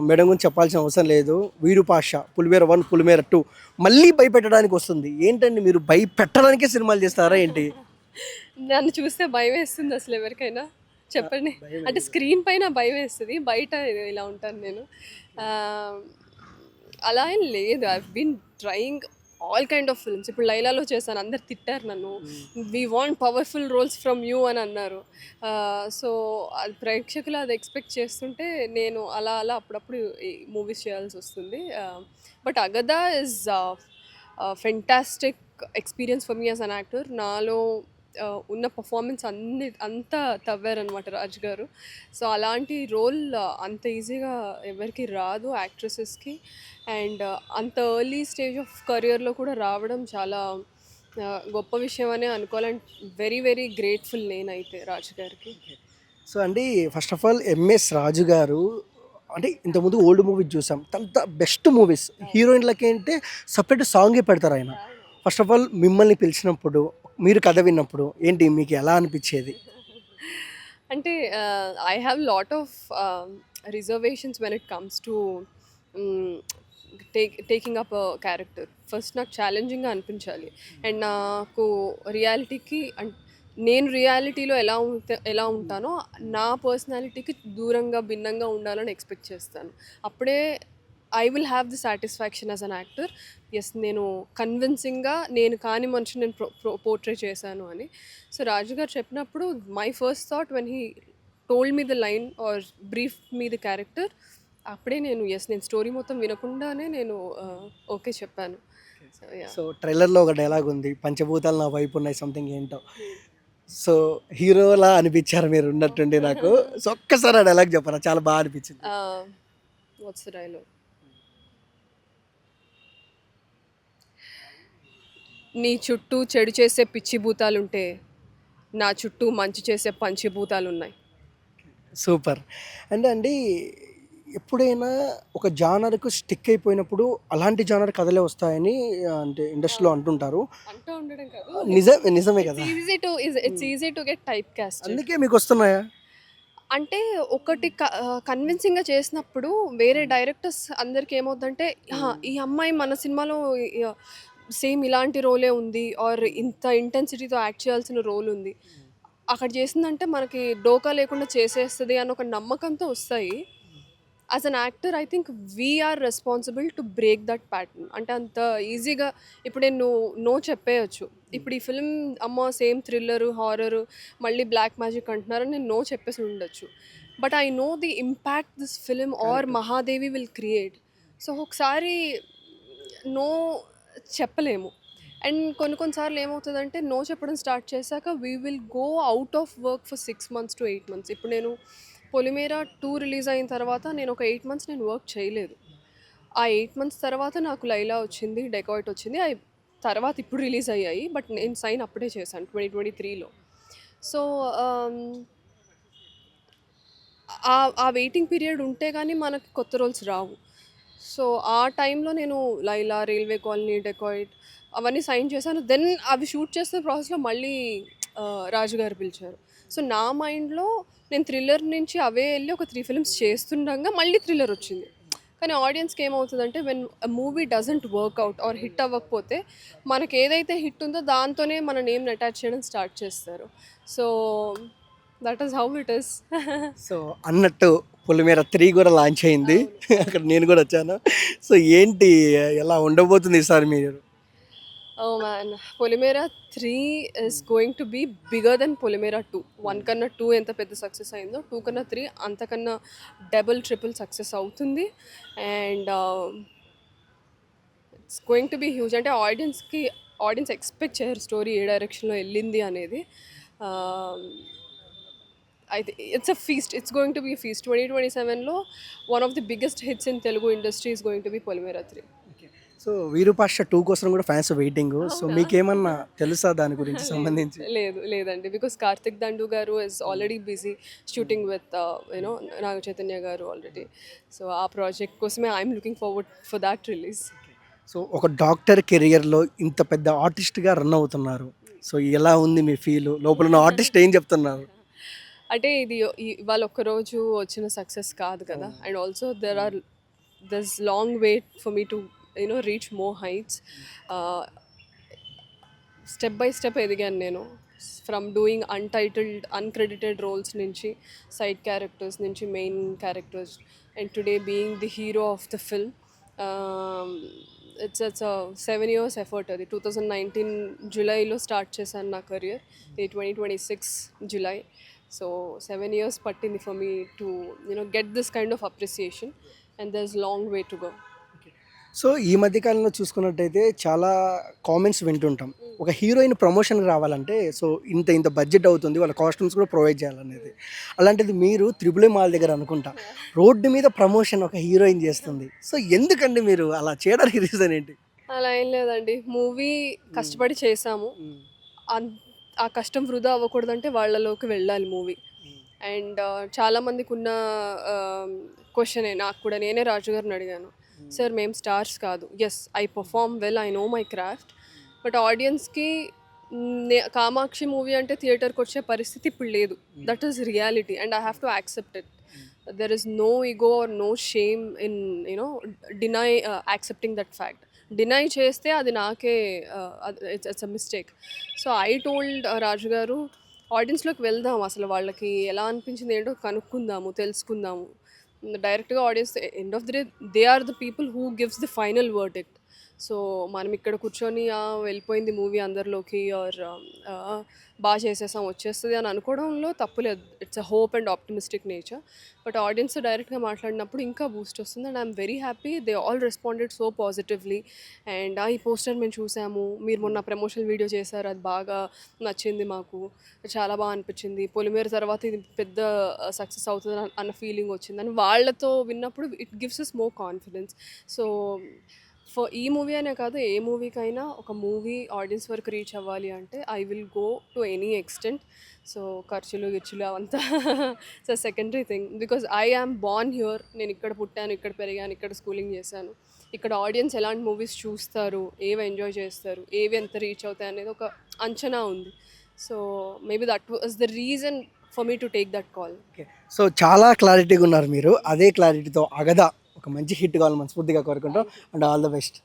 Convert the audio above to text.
Madam గురించి చెప్పాల్సిన అవసరం లేదు. వీరూపాక్ష, పులిమేర 1, పులిమేర 2 మళ్ళీ భయపెట్టడానికి వస్తుంది. ఏంటండి మీరు భయపెట్టడానికే సినిమాలు చేస్తారా ఏంటి? నన్ను చూస్తే భయమేస్తుంది అసలు ఎవరికైనా. చెప్పండి. భయం అంటే స్క్రీన్ పైన భయమేస్తది. బయట ఇలా ఉంటాను నేను. ఆహ్, అలా ఏం లేదు. I've been trying all kind of films. ఇప్పుడు 'లైలాలో' చేశాను. అందరు తిట్టారు నన్ను. We want powerful roles from you అని అన్నారు. సో, అది ప్రేక్షకులు అది ఎక్స్‌పెక్ట్ చేస్తుంటే నేను అలా అలా అప్పుడప్పుడు ఈ మూవీస్ చేయాల్సొస్తుంది. బట్ 'అగదా' is fantastic experience for me as an actor. నాలో ఉన్న పర్ఫార్మెన్స్ అంతా తవ్వారనమాట రాజ్ గారు. సో, అలాంటి రోల్ అంత ఈజీగా ఎవరికీ రాదు యాక్ట్రెసెస్‌కి. అండ్ అంత ఎర్లీ స్టేజ్ ఆఫ్ కెరియర్‌లో కూడా రావడం చాలా గొప్ప విషయం అనే అనుకోవాలి. అండ్ వెరీ వెరీ గ్రేట్‌ఫుల్ నేనైతే రాజ్ గారికి. సో అండి, ఫస్ట్ ఆఫ్ ఆల్ ఎంఎస్ రాజు గారు అంటే ఇంతకుముందు ఓల్డ్ మూవీస్ చూసాం. తన బెస్ట్ మూవీస్ హీరోయిన్లకి అంటే సపరేట్ సాంగే పెడతారు ఆయన. ఫస్ట్ ఆఫ్ ఆల్ మిమ్మల్ని పిలిచినప్పుడు, మీరు కథ విన్నప్పుడు ఏంటి మీకు ఎలా అనిపించేది? అంటే I have lot of reservations when it comes to taking up character. First నాకు ఛాలెంజింగ్గా అనిపించాలి. అండ్ నాకు రియాలిటీకి నేను రియాలిటీలో ఎలా ఉంటానో నా పర్సనాలిటీకి దూరంగా భిన్నంగా ఉండాలని ఎక్స్పెక్ట్ చేస్తాను. అప్పుడే I will have the satisfaction as an actor. Yes, నేను కన్విన్సింగ్గా నేను కాని మనిషిని నేను పోర్ట్రే చేశాను అని. సో రాజు గారు చెప్పినప్పుడు my first thought when he told me the line or brief me the character, అప్పుడే నేను నేను స్టోరీ మొత్తం వినకుండానే నేను ఓకే చెప్పాను. So yeah. సో ట్రైలర్లో ఒక డైలాగ్ ఉంది, పంచభూతాలు నా వైపు ఉన్నాయి సంథింగ్ ఏంటో. సో హీరోలా అనిపించారు మీరు ఉన్నట్టుండి నాకు. సో ఒక్కసారి ఆ డైలాగ్ చెప్పరా, చాలా బాగా అనిపించింది. What's the dialogue? నీ చుట్టూ చెడు చేసే పిచ్చి భూతాలుంటే నా చుట్టూ మంచి చేసే పంచిభూతాలున్నాయి. సూపర్. అంటే అండి, ఎప్పుడైనా ఒక జానర్కు స్టిక్ అయిపోయినప్పుడు అలాంటి జానర్ కథలే వస్తాయని అంటే ఇండస్ట్రీలో అంటుంటారు. అంటూ ఉండడం కాదు, నిజమే కదా. It's easy to get type cast. అందుకే మీకు వస్తున్నాయా? అంటే ఒకటి కన్విన్సింగ్గా చేసినప్పుడు వేరే డైరెక్టర్స్ అందరికి ఏమవుతుందంటే, ఈ అమ్మాయి మన సినిమాలో సేమ్ ఇలాంటి రోలే ఉంది ఆర్ ఇంత ఇంటెన్సిటీతో యాక్ట్ చేయాల్సిన రోల్ ఉంది, అక్కడ చేసిందంటే మనకి డోకా లేకుండా చేసేస్తుంది అని ఒక నమ్మకంతో వస్తాయి. As an actor I think we're responsible to break that pattern. అంటే అంత ఈజీగా ఇప్పుడు నేను నో చెప్పేయచ్చు. ఇప్పుడు ఈ ఫిల్మ్ అమ్మ సేమ్ థ్రిల్లరు, హారరు, మళ్ళీ బ్లాక్ మ్యాజిక్ అంటున్నారని నేను నో చెప్పేసి ఉండొచ్చు. But I know the impact this film or Mahadevi will create. So ఒకసారి నో చెప్పలేము. అండ్ కొన్నిసార్లు ఏమవుతుందంటే నో చెప్పడం స్టార్ట్ చేశాక we will go out of work for 6 months to 8 months. ఇప్పుడు నేను పొలిమేర 2 రిలీజ్ అయిన తర్వాత నేను ఒక 8 months నేను వర్క్ చేయలేదు. ఆ 8 months తర్వాత నాకు లైలా వచ్చింది, డెకాయిట్ వచ్చింది. తర్వాత ఇప్పుడు రిలీజ్ అయ్యాయి. బట్ నేను సైన్ అప్పుడే చేశాను 2023లో. సో ఆ వెయిటింగ్ పీరియడ్ ఉంటే కానీ మనకు కొత్త రోల్స్ రావు. సో ఆ టైంలో నేను లైలా, రైల్వే కాలనీ, డెకాయిట్ అవన్నీ సైన్ చేశాను. దెన్ అవి షూట్ చేస్తున్న ప్రాసెస్లో మళ్ళీ రాజు గారు పిలిచారు. సో నా మైండ్లో నేను థ్రిల్లర్ నుంచి అవే వెళ్ళి ఒక 3 films చేస్తుండగా మళ్ళీ థ్రిల్లర్ వచ్చింది. కానీ ఆడియన్స్కి ఏమవుతుందంటే when movie doesn't work out or hit అవ్వకపోతే మనకి ఏదైతే హిట్ ఉందో దాంతోనే మన నేమ్ని అటాచ్ చేయడం స్టార్ట్ చేస్తారు. So that is how it is. So అన్నట్టు పొలిమేర 3 కూడా లాంచ్ అయింది. అక్కడ నేను కూడా వచ్చాను. సో ఏంటి, ఎలా ఉండబోతుంది ఈసారి మీరు? Oh man, Polimera 3 is going to be bigger than Polimera 2. 1 కన్నా 2 ఎంత పెద్ద సక్సెస్ అయిందో 2 కన్నా 3 అంతకన్నా డబుల్ ట్రిపుల్ సక్సెస్ అవుతుంది. And it's going to be huge. అంటే ఆడియన్స్ ఎక్స్పెక్ట్ చేయరు స్టోరీ ఏ డైరెక్షన్లో వెళ్ళింది అనేది. అయితే it's a feast. It's going to be feast. 2027లో one of the biggest hits in Telugu industry is going to be Polimera 3. So Virupaksha 2 కోసం కూడా ఫ్యాన్స్ వెయిటింగ్. సో మీకేమన్నా తెలుసా దాని గురించి సంబంధించి? లేదండి, బికాస్ కార్తిక్ దండు గారు is already busy shooting with you know Naga Chaitanya గారు ఆల్రెడీ. సో ఆ ప్రాజెక్ట్ కోసమే I'm looking forward for that release. So ఒక డాక్టర్ కెరియర్లో ఇంత పెద్ద ఆర్టిస్ట్గా రన్ అవుతున్నారు. సో ఎలా ఉంది మీ ఫీల్? లోపల ఉన్న ఆర్టిస్ట్ ఏం చెప్తున్నారు? అంటే ఇది ఇవాళ ఒక్కరోజు వచ్చిన సక్సెస్ కాదు కదా. And also there's long wait for me to reach more heights. Step by step ఎదిగాను నేను. From doing untitled uncredited roles నుంచి సైడ్ క్యారెక్టర్స్ నుంచి main characters and today being the hero of the film. It's 7 years effort. అది 2019 జూలైలో start చేశాను నా కెరియర్. ఇది 2026 జూలై. సో 7 years పట్టింది for me to get this kind of appreciation and there is long way to go. So ఈ మధ్యకాలంలో చూసుకున్నట్టయితే చాలా కామెంట్స్ వింటుంటాం, ఒక హీరోయిన్ ప్రమోషన్కి రావాలంటే సో ఇంత బడ్జెట్ అవుతుంది, వాళ్ళ కాస్ట్యూమ్స్ కూడా ప్రొవైడ్ చేయాలనేది. అలాంటిది మీరు త్రిబుల్ మాల్ దగ్గర అనుకుంటా రోడ్డు మీద ప్రమోషన్ ఒక హీరోయిన్ చేస్తుంది. సో ఎందుకండి మీరు అలా చేయడానికి రీజన్ ఏంటి? అలా ఏం లేదండి. మూవీ కష్టపడి చేసాము. ఆ కష్టం వృధా అవ్వకూడదంటే వాళ్ళలోకి వెళ్ళాలి మూవీ. అండ్ చాలామందికి ఉన్న క్వశ్చనే నాకు కూడా. నేనే రాజు గారిని అడిగాను, సార్ మేము స్టార్స్ కాదు, yes I perform well, I know my craft, but ఆడియన్స్కి కామాక్షి మూవీ అంటే థియేటర్కి వచ్చే పరిస్థితి ఇప్పుడు లేదు. That is reality and I have to accept it. There is no ego or no shame in deny accepting that fact. Deny చేస్తే అది నాకే it's a mistake. So I told Raju గారు, ఆడియన్స్లోకి వెళ్దాం, అసలు వాళ్ళకి ఎలా అనిపించింది ఏంటో కనుక్కుందాము, తెలుసుకుందాము. డైరెక్ట్గా audience end of the day they are the people who gives the final verdict. So మనం ఇక్కడ కూర్చొని వెళ్ళిపోయింది మూవీ అందరిలోకి ఆర్ బాగా చేసేసాం వచ్చేస్తుంది అని అనుకోవడంలో తప్పులేదు. It's a hope and optimistic nature. But audience డైరెక్ట్గా మాట్లాడినప్పుడు ఇంకా బూస్ట్ వస్తుంది and I'm very happy. They all responded so positively. And ఈ పోస్టర్ మేము చూసాము, మీరు మొన్న ప్రమోషనల్ వీడియో చేశారు, అది బాగా నచ్చింది మాకు, చాలా బాగా అనిపించింది, పొలిమేర తర్వాత ఇది పెద్ద సక్సెస్ అవుతుంది అన్న ఫీలింగ్ వచ్చింది అని వాళ్ళతో విన్నప్పుడు it gives us more confidence. So for ఈ మూవీ అనే కాదు, ఏ మూవీకైనా ఒక మూవీ ఆడియన్స్ వరకు రీచ్ అవ్వాలి అంటే I will go to any extent. So ఖర్చులు గిర్చులు అవంతా so secondary thing. Because I am born here. నేను ఇక్కడ పుట్టాను, ఇక్కడ పెరిగాను, ఇక్కడ స్కూలింగ్ చేశాను. ఇక్కడ ఆడియన్స్ ఎలాంటి మూవీస్ చూస్తారు, ఏవి ఎంజాయ్ చేస్తారు, ఏవి ఎంత రీచ్ అవుతాయి అనేది ఒక అంచనా ఉంది. So maybe that was the reason for me to take that call. Okay, so చాలా క్లారిటీగా ఉన్నారు మీరు. అదే క్లారిటీతో అగదా ఒక మంచి హిట్ కావాలి మనస్ఫూర్తిగా కోరుకుంటాం. And all the best.